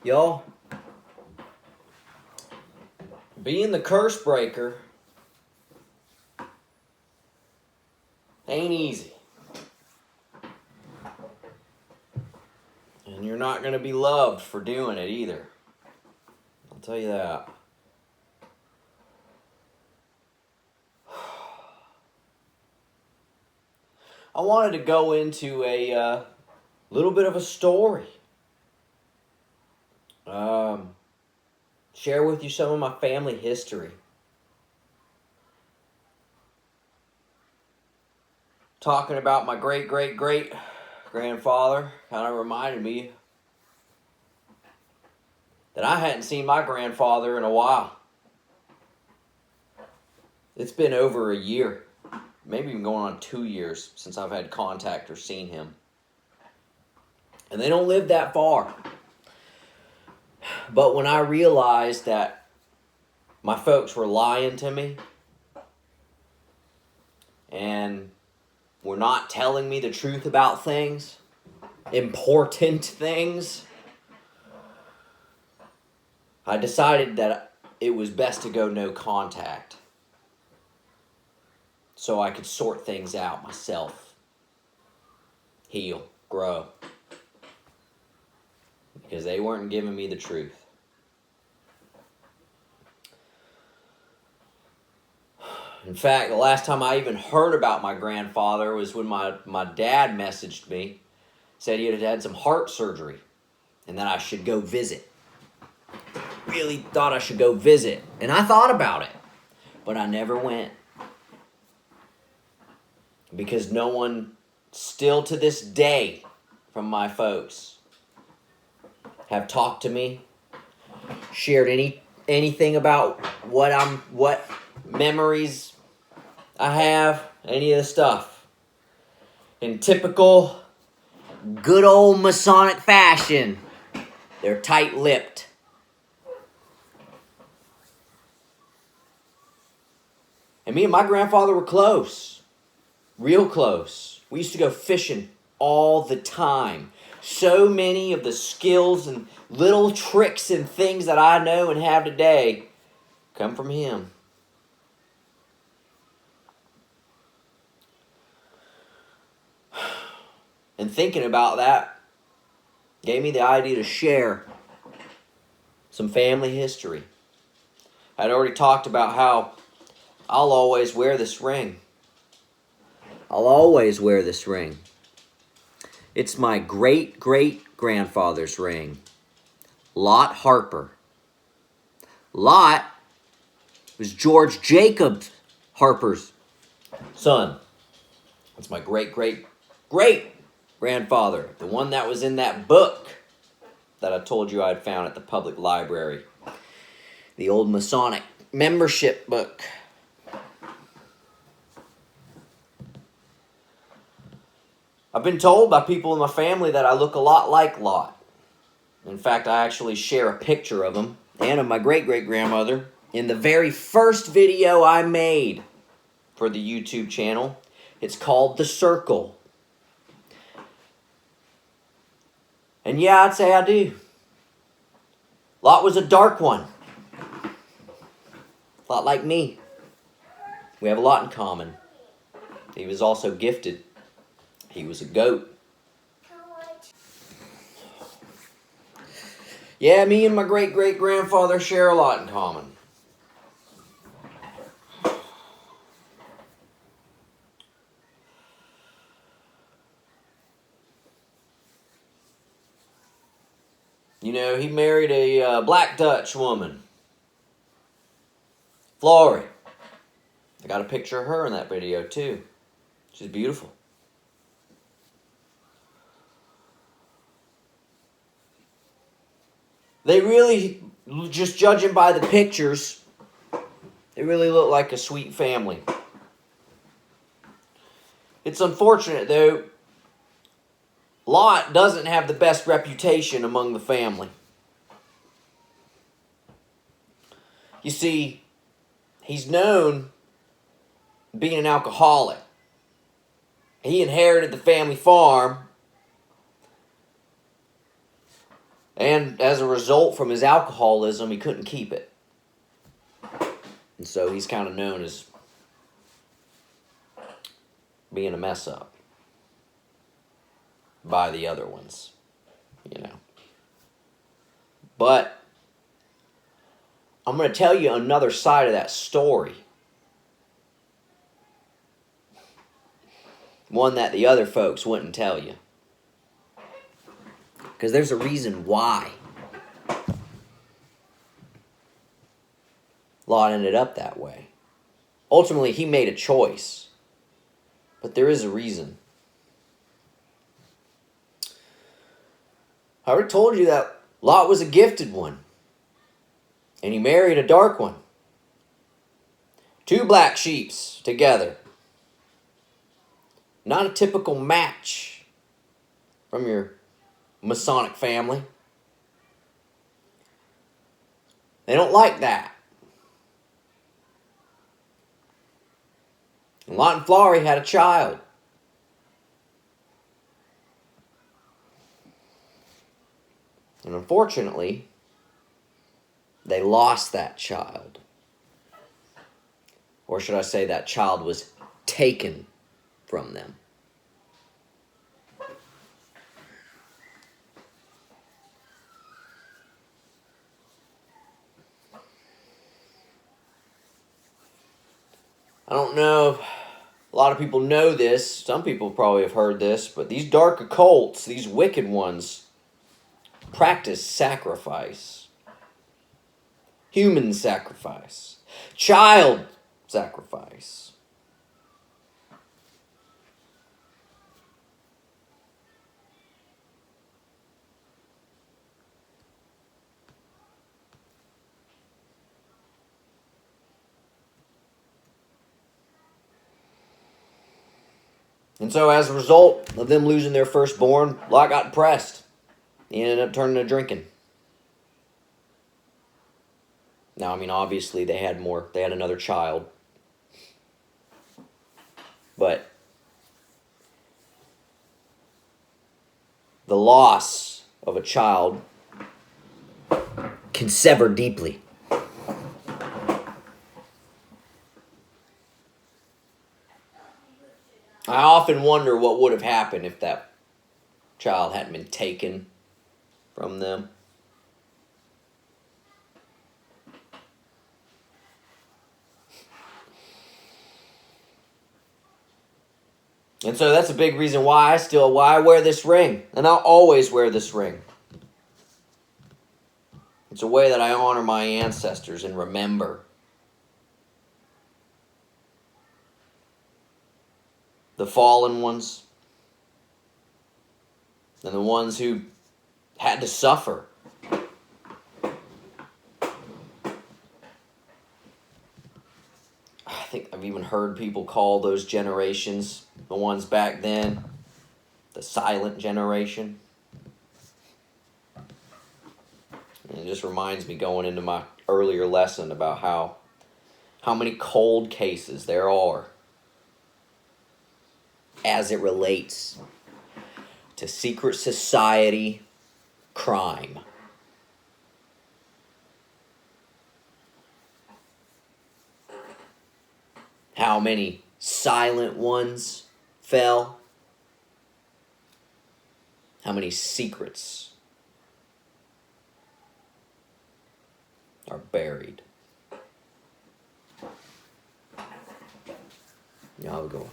Y'all, being the curse breaker ain't easy. And you're not going to be loved for doing it either. I'll tell you that. I wanted to go into a little bit of a story. Share with you some of my family history. Talking about my great-great-great-grandfather kind of reminded me that I hadn't seen my grandfather in a while. It's been over a year, maybe even going on 2 years since I've had contact or seen him. And they don't live that far. But when I realized that my folks were lying to me and were not telling me the truth about things, important things, I decided that it was best to go no contact so I could sort things out myself, heal, grow, because they weren't giving me the truth. In fact, the last time I even heard about my grandfather was when my dad messaged me, said he had had some heart surgery, and that I should go visit. Really thought I should go visit, and I thought about it, but I never went. Because no one, still to this day, from my folks, have talked to me, shared anything about what memories I have, any of the stuff. In typical good old Masonic fashion, they're tight-lipped. And me and my grandfather were close. Real close. We used to go fishing all the time. So many of the skills and little tricks and things that I know and have today come from him. And thinking about that gave me the idea to share some family history. I'd already talked about how I'll always wear this ring. I'll always wear this ring. It's my great-great-grandfather's ring, Lot Harper. Lot was George Jacob Harper's son. That's my great-great-great-grandfather, the one that was in that book that I told you I'd found at the public library, the old Masonic membership book. I've been told by people in my family that I look a lot like Lot. In fact, I actually share a picture of him and of my great-great-grandmother in the very first video I made for the YouTube channel. It's called The Circle. And yeah, I'd say I do. Lot was a dark one. A lot like me. We have a lot in common. He was also gifted. He was a goat. Yeah, me and my great-great-grandfather share a lot in common. You know, he married a Black Dutch woman, Flory. I got a picture of her in that video too. She's beautiful. They really, just judging by the pictures, they really look like a sweet family. It's unfortunate, though, Lot doesn't have the best reputation among the family. You see, he's known being an alcoholic. He inherited the family farm, and as a result from his alcoholism, he couldn't keep it. And so he's kind of known as being a mess up by the other ones, you know. But I'm going to tell you another side of that story. One that the other folks wouldn't tell you. Because there's a reason why Lot ended up that way. Ultimately, he made a choice. But there is a reason. I already told you that Lot was a gifted one. And he married a dark one. 2 black sheeps together. Not a typical match from your Masonic family. They don't like that. And Lot and Florrie had a child. And unfortunately, they lost that child. Or should I say that child was taken from them. I don't know if a lot of people know this. Some people probably have heard this. But these dark occults, these wicked ones, practice sacrifice. Human sacrifice. Child sacrifice. And so as a result of them losing their firstborn, Lot got depressed. He ended up turning to drinking. Now, I mean, obviously they had another child. But the loss of a child can sever deeply. I often wonder what would have happened if that child hadn't been taken from them. And so that's a big reason why I wear this ring. And I'll always wear this ring. It's a way that I honor my ancestors and remember the fallen ones and the ones who had to suffer. I think I've even heard people call those generations, the ones back then, the silent generation. And it just reminds me going into my earlier lesson about how many cold cases there are as it relates to secret society crime. How many silent ones fell? How many secrets are buried? Y'all have a good one.